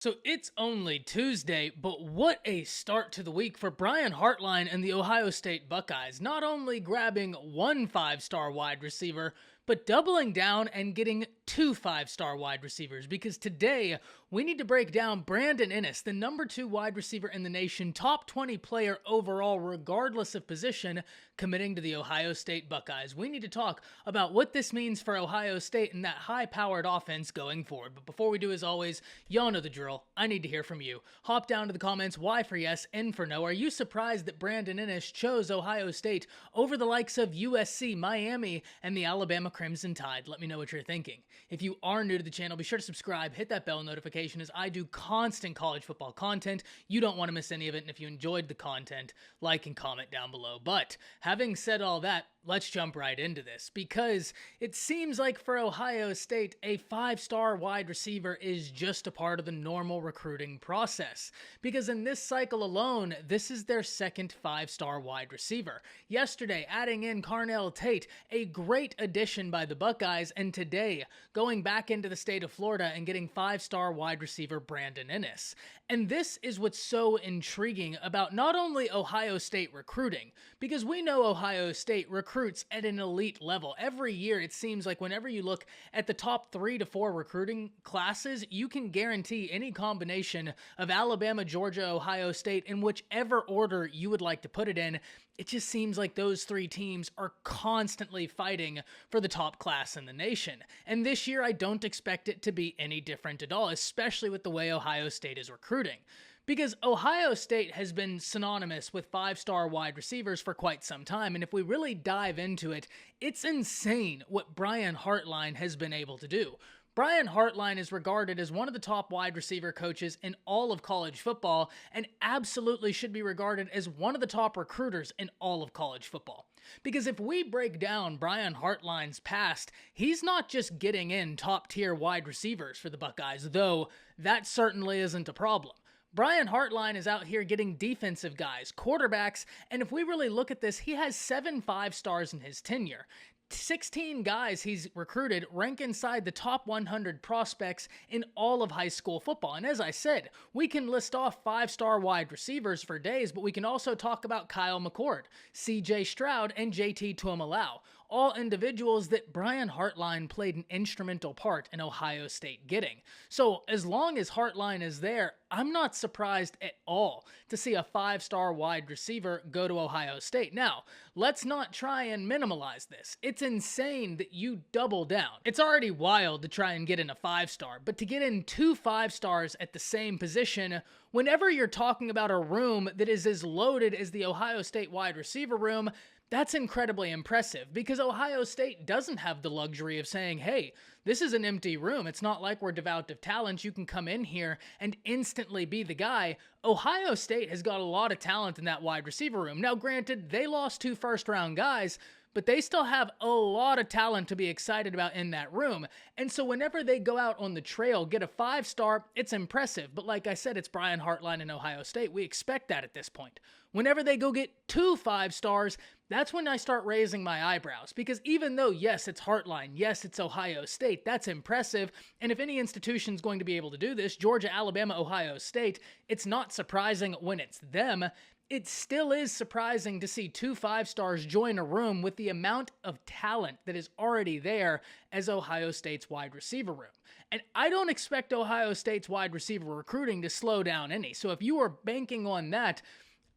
So it's only Tuesday, but what a start to the week for Brian Hartline and the Ohio State Buckeyes. Not only grabbing one five-star wide receiver, but doubling down and getting two five-star wide receivers, because today we need to break down Brandon Inniss, the number 2 wide receiver in the nation, top 20 player overall, regardless of position, committing to the Ohio State Buckeyes. We need to talk about what this means for Ohio State and that high-powered offense going forward. But before we do, as always, y'all know the drill. I need to hear from you. Hop down to the comments, Y for yes, N for no. Are you surprised that Brandon Inniss chose Ohio State over the likes of USC, Miami, and the Alabama Crimson Tide? Let me know what you're thinking. If you are new to the channel, be sure to subscribe, hit that bell notification, as I do constant college football content. You don't want to miss any of it, and if you enjoyed the content, like and comment down below. But having said all that, let's jump right into this, because it seems like for Ohio State, a five-star wide receiver is just a part of the normal recruiting process. Because in this cycle alone, this is their second five-star wide receiver. Yesterday, adding in Carnell Tate, a great addition by the Buckeyes, and today, going back into the state of Florida and getting five-star wide receiver Brandon Inniss. And this is what's so intriguing about not only Ohio State recruiting, because we know Ohio State recruits at an elite level. Every year, it seems like whenever you look at the top 3 to 4 recruiting classes, you can guarantee any combination of Alabama, Georgia, Ohio State, in whichever order you would like to put it in. It just seems like those 3 teams are constantly fighting for the top class in the nation. And this year, I don't expect it to be any different at all, especially with the way Ohio State is recruiting. Because Ohio State has been synonymous with five-star wide receivers for quite some time, and if we really dive into it, it's insane what Brian Hartline has been able to do. Brian Hartline is regarded as one of the top wide receiver coaches in all of college football, and absolutely should be regarded as one of the top recruiters in all of college football. Because if we break down Brian Hartline's past, he's not just getting in top-tier wide receivers for the Buckeyes, though that certainly isn't a problem. Brian Hartline is out here getting defensive guys, quarterbacks, and if we really look at this, he has 7 5-stars in his tenure. 16 guys he's recruited rank inside the top 100 prospects in all of high school football. And as I said, we can list off 5-star wide receivers for days, but we can also talk about Kyle McCord, CJ Stroud, and JT Tuimoloau, all individuals that Brian Hartline played an instrumental part in Ohio State getting. So as long as Hartline is there, I'm not surprised at all to see a 5-star wide receiver go to Ohio State. Now, let's not try and minimalize this. It's insane that you double down. It's already wild to try and get in a 5-star, but to get in 2 5-stars at the same position, whenever you're talking about a room that is as loaded as the Ohio State wide receiver room, that's incredibly impressive, because Ohio State doesn't have the luxury of saying, hey, this is an empty room. It's not like we're devoid of talent. You can come in here and instantly be the guy. Ohio State has got a lot of talent in that wide receiver room. Now, granted, they lost 2 first-round guys, but they still have a lot of talent to be excited about in that room. And so whenever they go out on the trail, get a 5-star, it's impressive. But like I said, it's Brian Hartline in Ohio State. We expect that at this point. Whenever they go get 2 5-stars, that's when I start raising my eyebrows. Because even though, yes, it's Hartline, yes, it's Ohio State, that's impressive. And if any institution's going to be able to do this, Georgia, Alabama, Ohio State, it's not surprising when it's them. It still is surprising to see 2 5-stars join a room with the amount of talent that is already there as Ohio State's wide receiver room. And I don't expect Ohio State's wide receiver recruiting to slow down any. So if you are banking on that,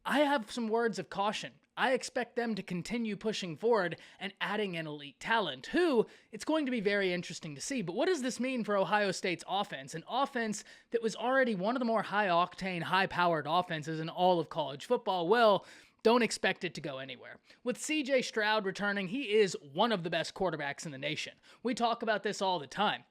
I have some words of caution. I expect them to continue pushing forward and adding in elite talent, who it's going to be very interesting to see. But what does this mean for Ohio State's offense? An offense that was already one of the more high-octane, high-powered offenses in all of college football. Well, don't expect it to go anywhere. With CJ Stroud returning, he is one of the best quarterbacks in the nation. We talk about this all the time.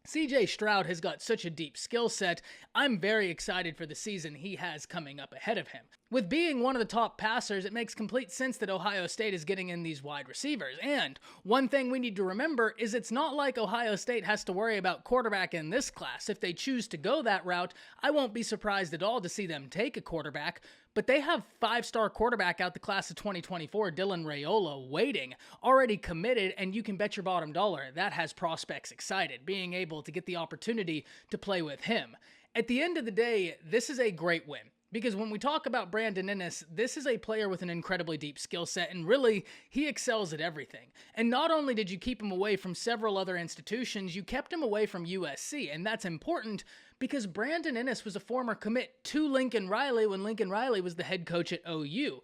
CJ Stroud has got such a deep skill set. I'm very excited for the season he has coming up ahead of him. With being one of the top passers, it makes complete sense that Ohio State is getting in these wide receivers. And one thing we need to remember is it's not like Ohio State has to worry about quarterback in this class. If they choose to go that route, I won't be surprised at all to see them take a quarterback. But they have 5-star quarterback out the class of 2024, Dylan Raiola, waiting, already committed, and you can bet your bottom dollar that has prospects excited, being able to get the opportunity to play with him. At the end of the day, this is a great win. Because when we talk about Brandon Inniss, this is a player with an incredibly deep skill set, and really, he excels at everything. And not only did you keep him away from several other institutions, you kept him away from USC, and that's important because Brandon Inniss was a former commit to Lincoln Riley when Lincoln Riley was the head coach at OU.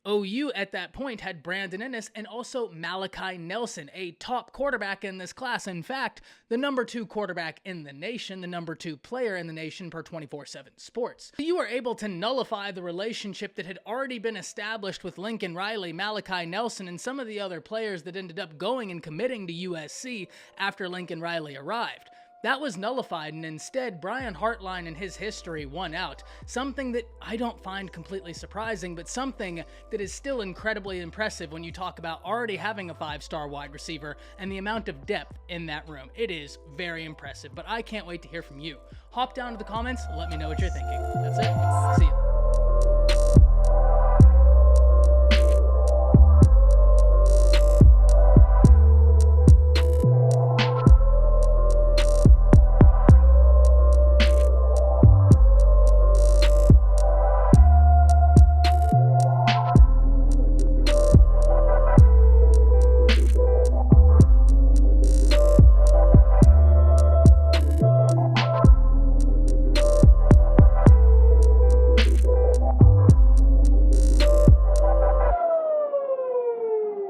OU at that point had Brandon Inniss and also Malachi Nelson, a top quarterback in this class. In fact, the number 2 quarterback in the nation, the number 2 player in the nation per 24/7 Sports. You were able to nullify the relationship that had already been established with Lincoln Riley, Malachi Nelson, and some of the other players that ended up going and committing to USC after Lincoln Riley arrived. That was nullified, and instead, Brian Hartline and his history won out. Something that I don't find completely surprising, but something that is still incredibly impressive when you talk about already having a 5-star wide receiver and the amount of depth in that room. It is very impressive, but I can't wait to hear from you. Hop down to the comments, let me know what you're thinking. That's it. See ya.